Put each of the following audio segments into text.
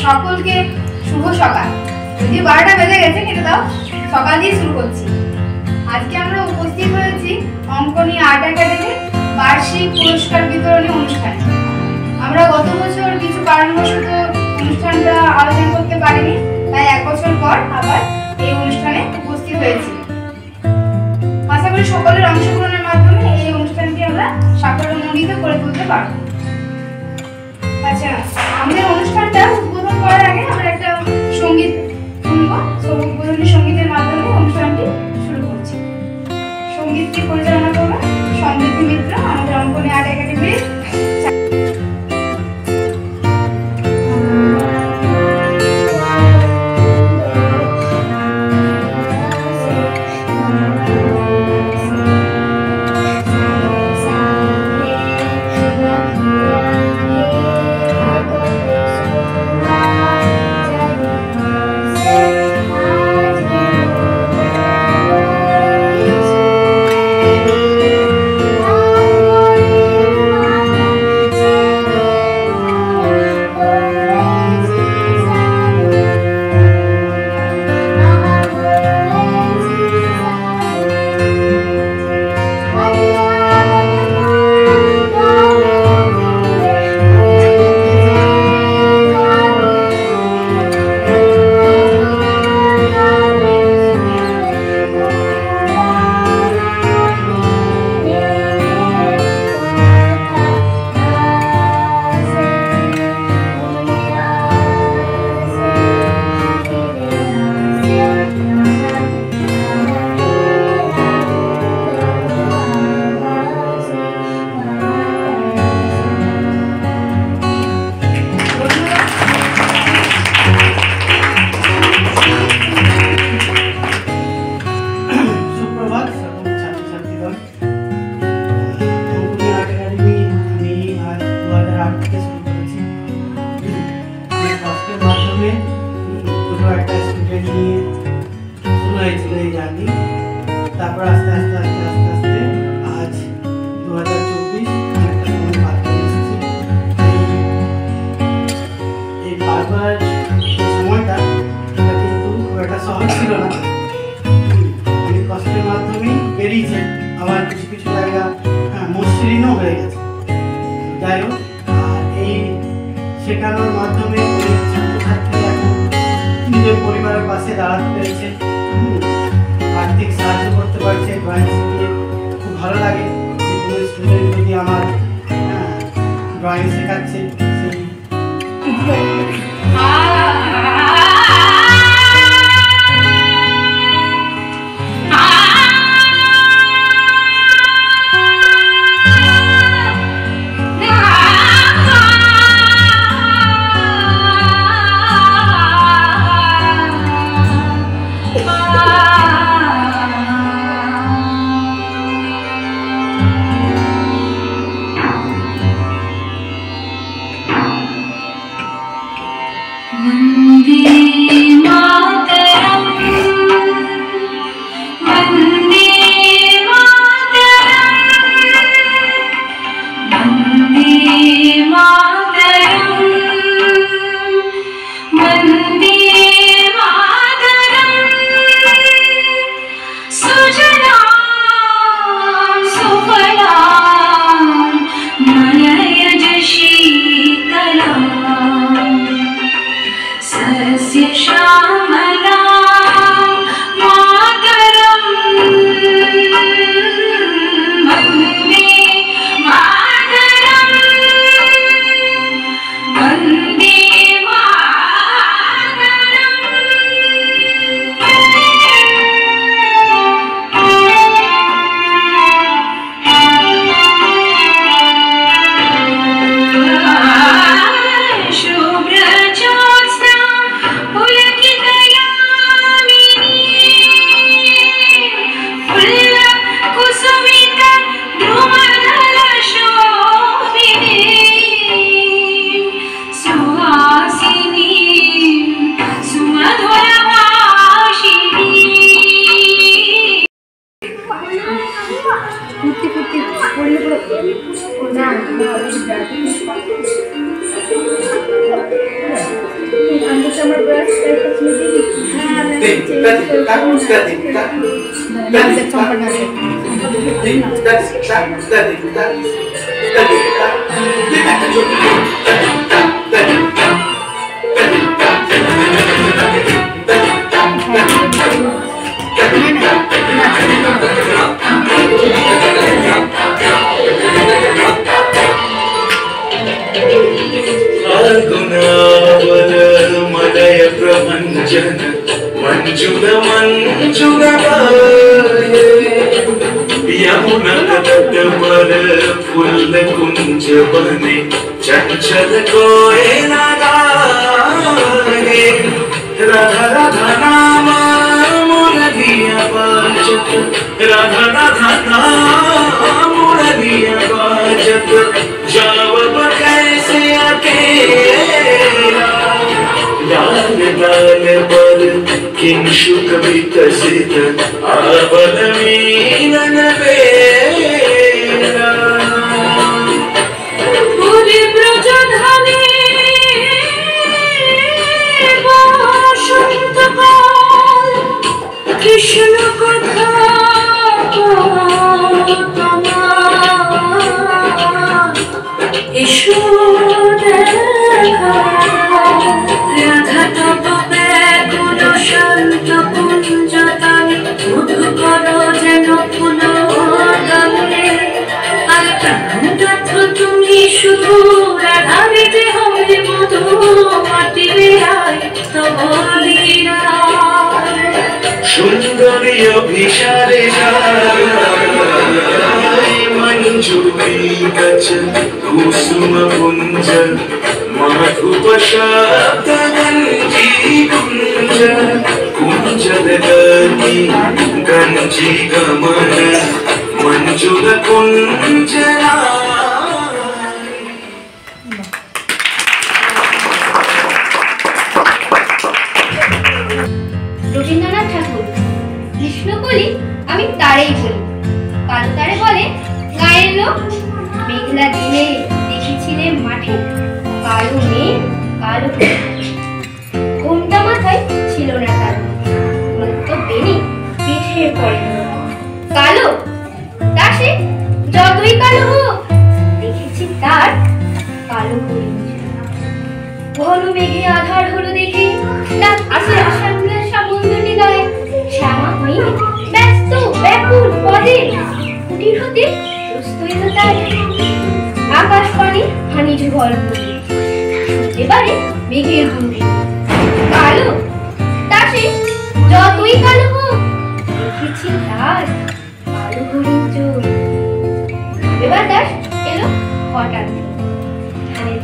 সকলকে শুভ সকাল। যদি 12টা বেজে গেছে কেটে দাও, সকাল দিয়ে শুরু করছি। আজকে আমরা উপস্থিত হয়েছি অঙ্কনী আর্ট একাডেমির বার্ষিক পুরস্কার বিতরণী অনুষ্ঠানে। আমরা গত বছর কিছু কারণবশত অনুষ্ঠানটা আয়োজন করতে পারিনি, তাই 1 বছর পর আবার এই অনুষ্ঠানে উপস্থিত হয়েছি। আশা করি সকলের অংশগ্রহণের মাধ্যমে এই অনুষ্ঠানটি আমরা সাফল্যমণ্ডিত করে তুলতে পারব। আচ্ছা, আমাদের অনুষ্ঠানটা উদ্বোধন করার আগে আমরা একটা সঙ্গীত শুনবো। উদ্বোধনী সঙ্গীতের মাধ্যমে অনুষ্ঠানটি শুরু করছি। সঙ্গীতটি পরিচালনা করবেন সমৃদ্ধি মিত্র, আমাদের অঙ্কনী আর্ট একাডেমির। তারপর আস্তে আস্তে আস্তে আস্তে আস্তে আজ 2024 একটা সময় পার করে এসেছি। এই পার করার সময়টা এটা কিন্তু খুব একটা সহজ ছিল না, অনেক কষ্টের মাধ্যমেই বেরিয়েছে। আবার কিছু কিছু জায়গা মসৃণও হয়ে গেছে। যাই হোক, এই শেখানোর মাধ্যমে ছাত্রছাত্রীরা এখন নিজের পরিবারের পাশে দাঁড়াতে পেরেছে, আর্থিক সাহায্য করতে পারছে। ড্রয়িং শিখিয়ে খুব ভালো লাগে যে কোনো স্টুডেন্ট যদি আমার ড্রয়িং শেখাচ্ছে সেই शुभ्र ज्योत्स्ना पुलकित मंजुल मंजुल यमुना तट पर फूल कुंज बने चंचल कोयला गाए राधा राधा नाम मुरलिया बाजत राधा राधा नाम मुरलिया बाजत जावब कैसे अकेला लाल लाल पर किंशुक विकसित आबल मीनन बेला पुरी ब्रजधानी बसंत काल कृष्ण कथा এসো দেখা রাধা তপ ব্যাকুল শান্ত কুঞ্জতানি মধু করো যেন ফুল গানে আর প্রাণনাথ তুমি শুধু রাধারিতে হবে মধু মাটিরে আয় তব লীলা সুন্দরী অভিসারে मंजूरी गच कुसुम कुंज माधुप शब्द गंजी कुंज कुंजल गति गंजी गमन मंजुल कुंजना রবীন্দ্রনাথ ঠাকুর কৃষ্ণ বলি আমি তারেই বলি কালো তারে বলে গায়ের লোক মেঘলা দিনে দেখেছিলে মাঠে কালো মেঘ কালো ঘোমটা মাথায় ছিল না তার তো বেনি পিঠে পড়ে কালো তা সে যতই কালো হোক দেখেছি তার কালো ঘন মেঘে আধার হলো দেখে তার আসে আসার বন্ধুটি গায়ে শ্যামা হয়ে ব্যস্ত ব্যাকুল পদে কুটির হতে প্রস্তুত তার আকাশ পানি হানি গল্প এবারে মেঘের গুণে কালো তা সে যতই কালো হোক দেখেছি তার কালো হরিণ চোখ এবার দাস এলো হঠাৎ ধানের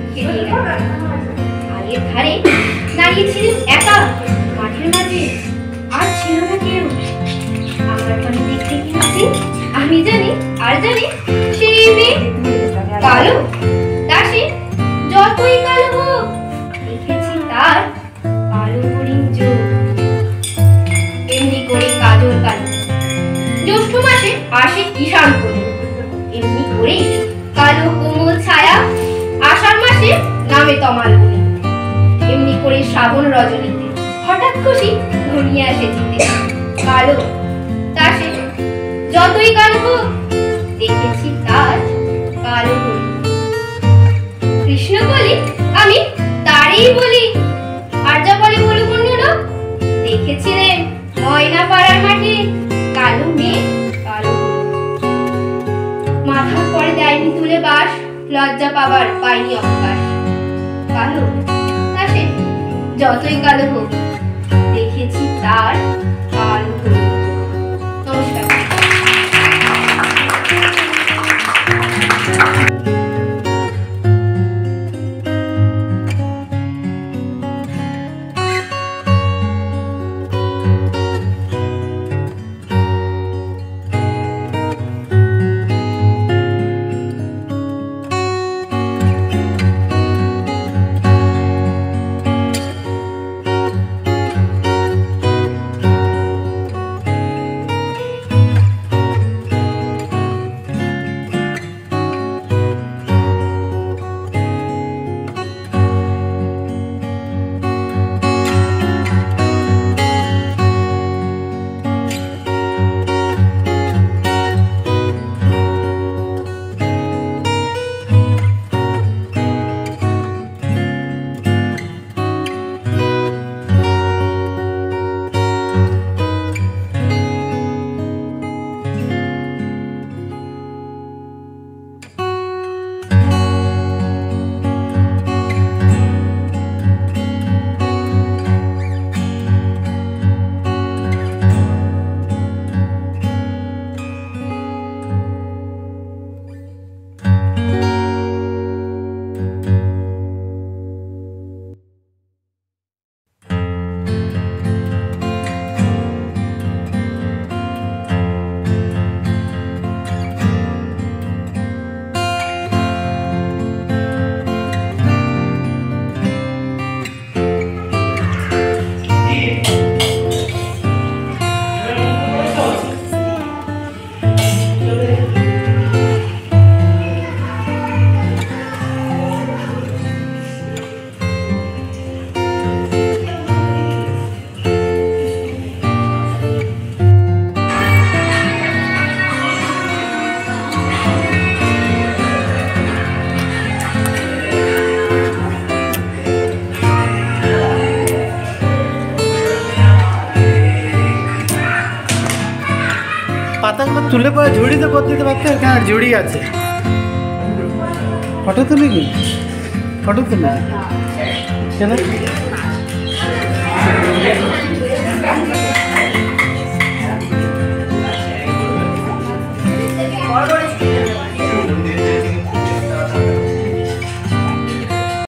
খেতে গেল আগের ধারে দাঁড়িয়েছিলেন একা মাঠের মাঝে আর ছিল না কেউ আমার পানি দেখতে কিনেছি আমি জানি আর জানি সেই মেয়ে কালো তা সে যতই কালো হোক দেখেছি তার কালো হরিণ চোখ এমনি করে কাজল কালো জ্যৈষ্ঠ মাসে আসে ঈশান কোণে এমনি করে কালো কোমল ছায়া আষাঢ় মাসে নামে তমাল বনে এমনি করে শ্রাবণ রজনীতে হঠাৎ খুশি ঘনিয়ে আসে জিতে কালো তা সে যতই কালো হোক দেখেছি তার কালো হরিণ কৃষ্ণ বলি আমি তারেই বলি আর যা বলে বলুক অন্যরা দেখেছিলেন ময়না পাড়ার মাঠে কালো মেঘ কালো মাথার পরে দেয়নি তুলে বাস লজ্জা পাবার পাইনি অবকাশ কালো তা সে যতই কালো হোক দেখেছি তার কালো হরিণ নমস্কার তুলে পরে ঝুড়ি তো করে দিতে পারতে, এখানে ঝুড়ি আছে। ফটো তুলি নি, ফটো তুলি কেন?